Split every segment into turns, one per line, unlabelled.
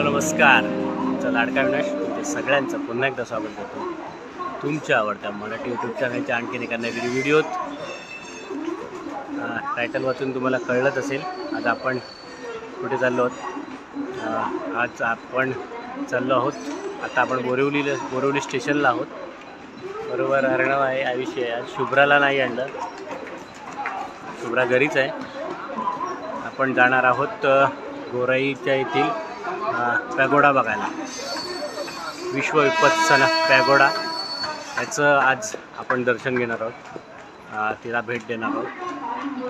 Hello नमस्कार, तुमचा लाडका विनाश तुमच्या सगळ्यांचं पुन्हा एकदा स्वागत करतो तुमच्या आवडत्या मराठी यूट्यूब चॅनलच्या आणखीन एका नवीन व्हिडिओत। टायटल वाचून तुम्हाला कळलंच असेल आज आपण कुठे चाललो आहोत। आज आपण चाललो आहोत, आता आपण बोरिवली स्टेशनला आहोत। बरोबर अर्णव आहे, आयुष्य आहे। आज शुभ्राला नाही आणलं, शुभ्रा घरीच आहे। आपण जाणार आहोत गोराईच्या येथील पॅगोडा बघायला, विश्व विपत्सना पॅगोडा। याचं आज आपण दर्शन घेणार आहोत, तिला भेट देणार आहोत।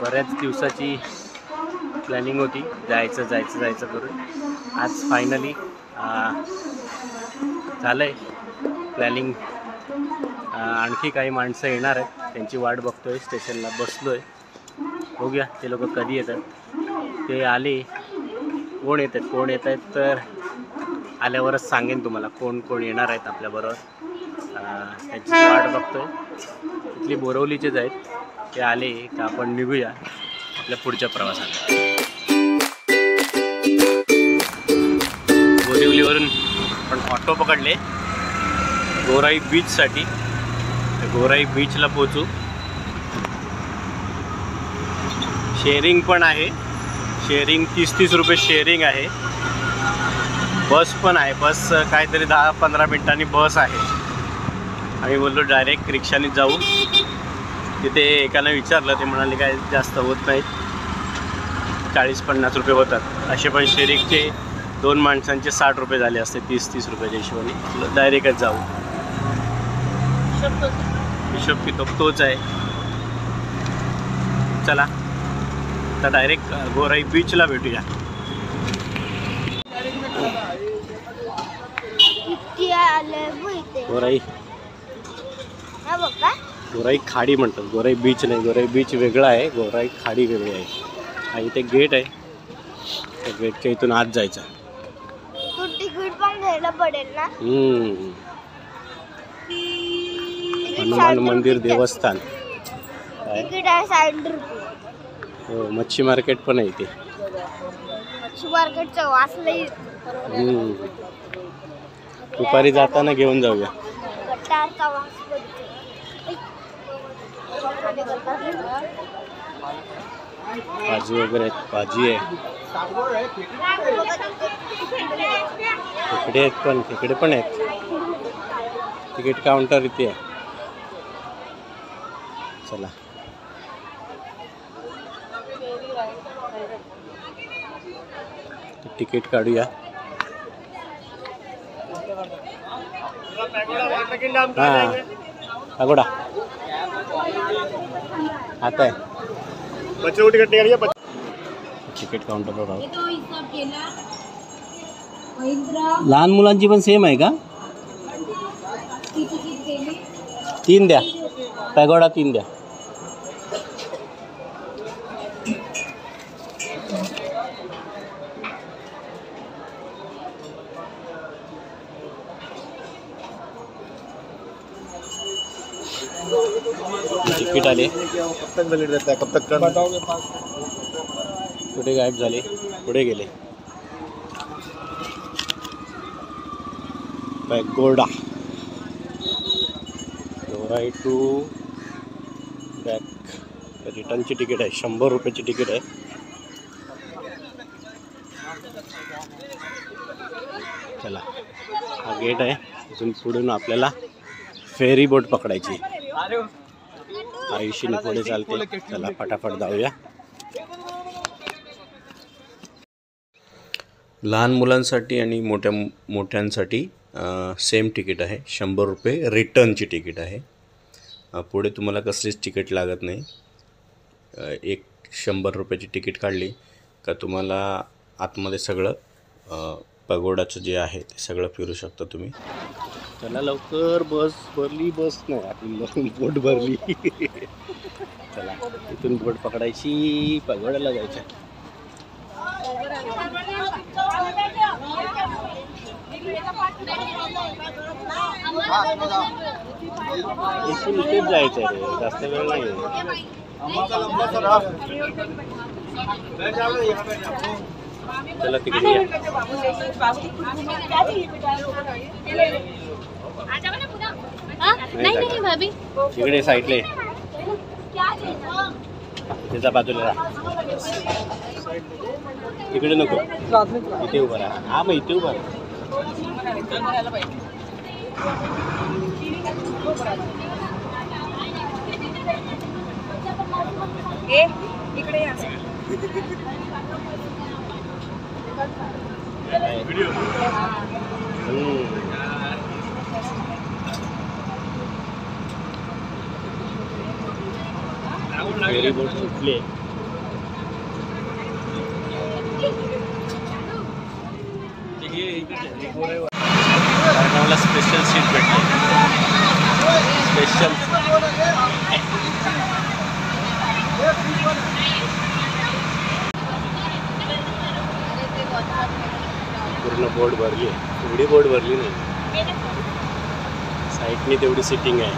बऱ्याच दिवसाची प्लॅनिंग होती, जायचं करून आज फायनली झालं आहे प्लॅनिंग। आणखी काही माणसं येणार आहेत, त्यांची वाट बघतोय, स्टेशनला बसलो आहे। बघूया ते लोक कधी येतात। ते आले, कोण येत आहेत तर आल्यावरच सांगेन तुम्हाला कोण कोण येणार आहेत आपल्याबरोबर। त्यांची वाट बघतोय, इथली बोरिवलीचेच आहेत। ते आले का आपण निघूया आपल्या पुढच्या प्रवासात। बोरिवलीवरून आपण ऑटो पकडले गोराई बीचसाठी। गोराई बीचला पोचू। शेअरिंग पण आहे, शेअरिंग 30 रुपये शेअरिंग आहे। बस पण आहे, बस काहीतरी 10-15 मिनिटांनी बस आहे। आम्ही बोललो डायरेक्ट रिक्षाने जाऊ। तिथे एकाने विचारलं, ते म्हणाले काय जास्त होत नाहीत, 40-50 रुपये होतात। असे पण शेअरिंगचे 2 माणसांचे 60 रुपये झाले असते, 30-30 रुपयाच्या हिशोबाने। डायरेक्टच जाऊ, हिशोब किताब तोच आहे। चला आता डायरेक्ट गोराई बीचला भेटूया। गोराई खाडी म्हणतात, गोराई बीच नाही। गोराई बीच वेगळा आहे, गोराई खाडी वेगळी आहे। आणि इथे गेट आहे, त्या गेटच्या इथून आत जायचं।
तिकीट पण घ्यायला पडेल ना?
हनुमान मंदिर देवस्थान
तिकीट आहे 60 रुपये।
हो, मच्छी मार्केट पण आहे इथे।
मच्छी मार्केटचं वास लई।
दुपारी जाताना घेऊन जाऊया।
गटारचा वास पडतो।
भाजी वगैरे आहेत, भाजी आहे, तिकडे पण आहेत। तिकीट काउंटर इथे आहे। चला तिकीट काढूया। हाँ पगोड़ा आता है, बच्चों को टिकट निकालिए। तिकीट काउंटरवर आहोत। लहान मुलांची पण सेम आहे का? 3 द्या, पॅगोडा 3 द्या। तिकीट आले, कब तक वैलिड रहता है, कब तक बताओगे? कुठे गायब झाले, पुढे गेले। पॅगोडा गोराई टू बॅक, रिटर्नची तिकीट आहे, 100 रुपयाची तिकीट आहे। चला हा गेट आहे, इथून पुढून आपल्याला फेरी बोट पकडायची। आयुष्याने पुढे चालते, चला फटाफट जाऊया। लहान मुलांसाठी आणि मोठ्यांसाठी सेम तिकीट आहे, 100 रुपये रिटर्नची तिकीट आहे। पुढे तुम्हाला कसलीच तिकीट लागत नाही। एक 100 रुपयाची तिकीट काढली का तुम्हाला आतमध्ये सगळं पगोडाचं जे आहे ते सगळं फिरू शकता तुम्ही। चला लवकर, बस भरली, बस नाही आपली बोट भरली। चला इथून बोट पकडायची, पगोड्याला जायचं। इथून इथेच जायचं रे, जास्त वेळ नाही। चला तिकडे या.
नहीं भाभी
तिकडे साईडला ये. त्याच्या बाजूला राहा. तिकडे नको, इथे उभा राहा. हा मग इथे उभा राहा.
इकडे या.
फेरी बोट सुटली. मला स्पेशल सीट भेटली. स्पेशल पूर्ण बोट भरली आहे. एवढी बोट भरली नाही, साईडनी तेवढी सिटिंग आहे.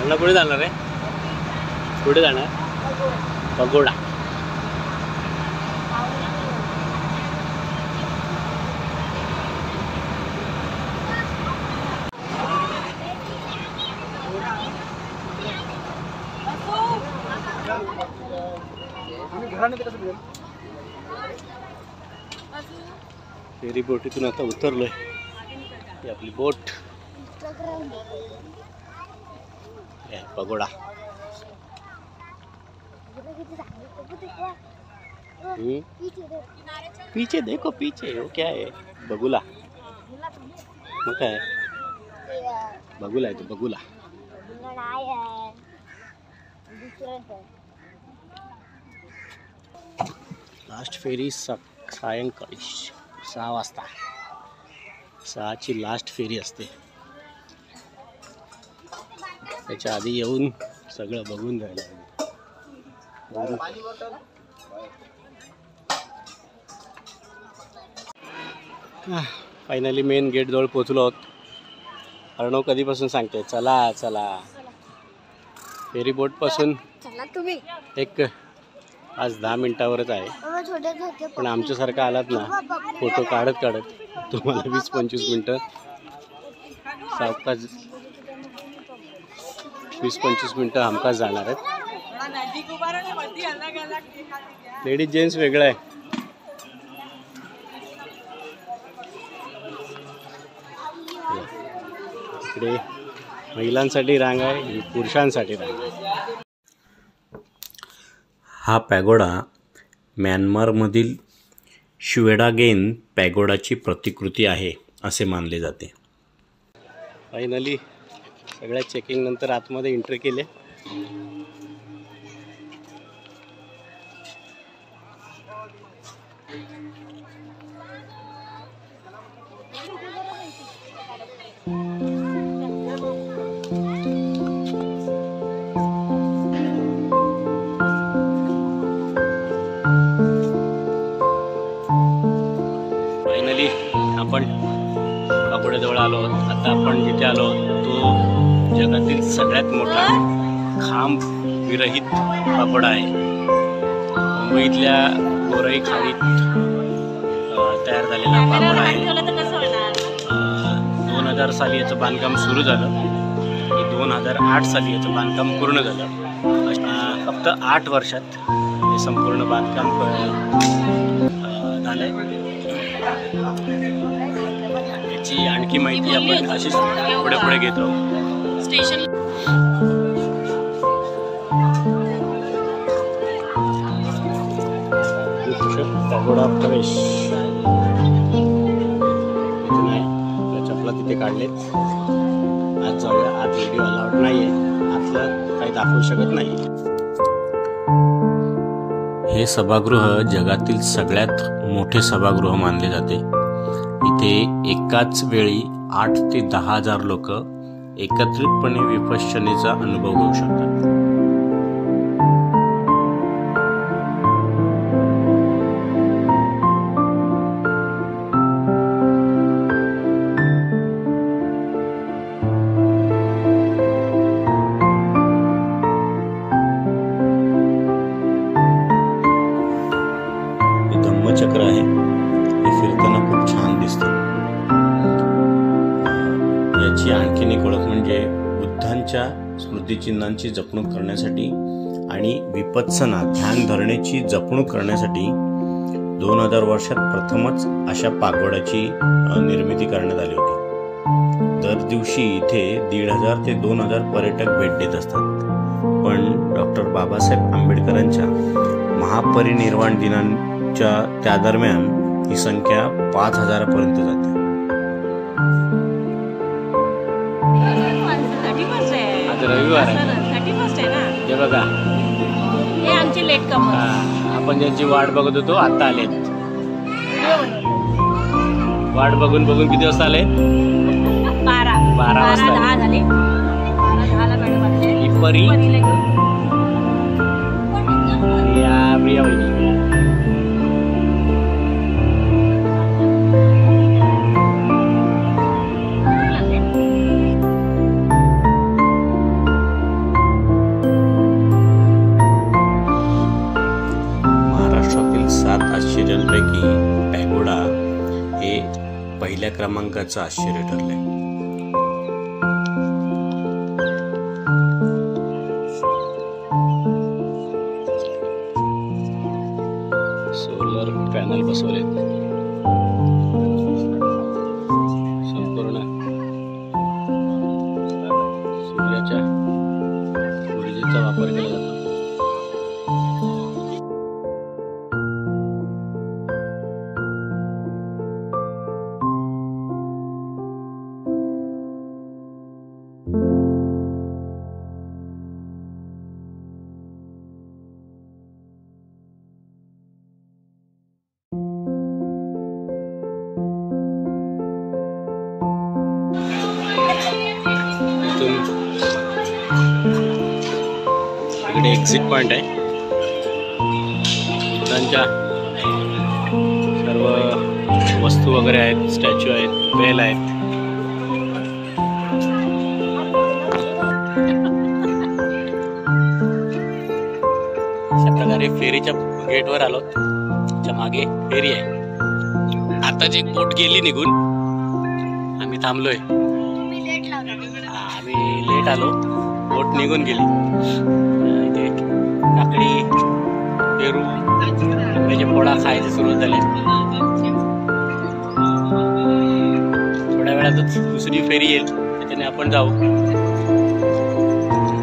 अण्णा पुढे जाणार आहे. पुढे जाणार पगोडा. फेरी बोटीतून आता उतरलोय. ही आपली बोट पगोडा. पीछे देखो, पीछे वो क्या है? बगुला. मग काय बगुला आहे तो, बगुला. लास्ट फेरी सायंकाळी 6 वाजता. 6ची लास्ट फेरी असते. त्याच्या आधी येऊन सगळं बघून जायला. फायनली मेन गेट जवळ पोचलो आहोत. अर्णव कधीपासून सांगते चला चला. फेरी बोट पासून
तुम्ही
एक 5-10 मिनिटावरच आहे. पण आमच्यासारखं आलात ना, फोटो काढत काढत तुम्हाला 20-25 मिनटं सावकाश 20-25 मिनटं हमखास जाणार आहेत. लेडीज जेंट्स वेगळं आहे. इकडे महिलांसाठी रांग आहे, पुरुषांसाठी रांग आहे.
हा पॅगोडा म्यानमारमधील श्वेडागेन पॅगोडाची प्रतिकृती आहे असे मानले जाते.
फायनली सगळ्या चेकिंग नंतर आतमध्ये एंट्री केले. फायनली आपण पगोड्याजवळ आलो आहोत. आता आपण जिथे आलो तो जगातील सगळ्यात मोठा खांब विरहित पगोडा आहे. मुंबईतल्या गोराई खाडीत तयार झालेला पगोडा आहे. 2000 साली याचं बांधकाम सुरू झालं आणि 2008 साली याचं बांधकाम पूर्ण झालं. फक्त 8 वर्षात हे संपूर्ण बांधकाम झालं आहे. याची आणखी माहिती आपण अशीच पुढे पुढे घेत राहू.
स्टेशन
पगोडा प्रवेश. इथून आहे. आपल्या चपला तिथे काढलेत. आज जाऊया. आज व्हिडिओ अलाउड नाही आहे, आतलं काही दाखवू शकत नाही.
हे सभागृह जगातील सगळ्यात मोठे सभागृह मानले जाते. इथे एकाच वेळी 8 ते 10,000 लोक एकत्रितपणे विपश्यनेचा अनुभव घेऊ शकतात. धम्मचक्र आहे, हे फिरताना खूप छान दिसतं. याची आणखीन एक ओळख म्हणजे बुद्धांच्या स्मृतिचिन्हांची जपणूक करण्यासाठी आणि विपत्सना ध्यान धरणेची जपणूक करण्यासाठी 2000 वर्षात प्रथमच अशा पागोड्याची निर्मिती करण्यात आली होती. दर दिवशी इथे 1500 ते 2000 पर्यटक भेट देत असतात. पण डॉक्टर बाबासाहेब आंबेडकरांच्या महापरिनिर्वाण दिनाच्या त्या दरम्यान ही संख्या 5000 पर्यंत जाते.
आज रविवार आहे,
31st आहे ना.
हे बघा
हे आमचे लेट कमर.
आपण ज्यांची वाट बघत होतो आता आलेत. वाट बघून बघून किती वाजता आले? 12 वाजता.
10 झाले. 12:10 मॅडम आले.
ही परी
परीला घेऊन.
या प्रिया वहिनी.
महाराष्ट्रातील 7 आश्चर्यांपैकी पॅगोडा हे पहिल्या क्रमांकाचं आश्चर्य ठरले.
सोलर पॅनल बसवलेत संपूर्ण सूर्याच्या ऊर्जेचा वापर केला जातो. इकडे एक्झिट पॉइंट आहे. बुद्धांच्या सर्व वस्तू वगैरे आहेत, स्टॅच्यू आहेत, बेल आहेत. अशा प्रकारे फेरीच्या गेटवर आलो. त्याच्या मागे फेरी आहे. आताच एक बोट गेली निघून, आम्ही थांबलोय. आम्ही लेट आलो, बोट निघून गेली. इथे काकडी, पेरू, आंब्याचे फोडा खायचे सुरू झाले. थोड्या वेळातच दुसरी फेरी येईल, त्याच्याने आपण जाऊ.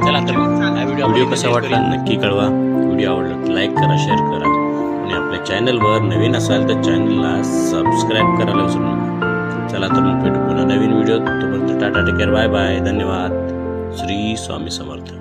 चला तर हा व्हिडिओ
कसा वाटला नक्की कळवा. व्हिडिओ आवडला तर लाईक करा, शेअर करा आणि आपल्या चॅनलवर नवीन असाल तर चॅनलला सबस्क्राईब करायला विसरू नका. चला तर मग भेटू पुन्हा नवीन व्हिडिओ. तोपर्यंत tata, take care, bye bye, धन्यवाद. श्री स्वामी समर्थ.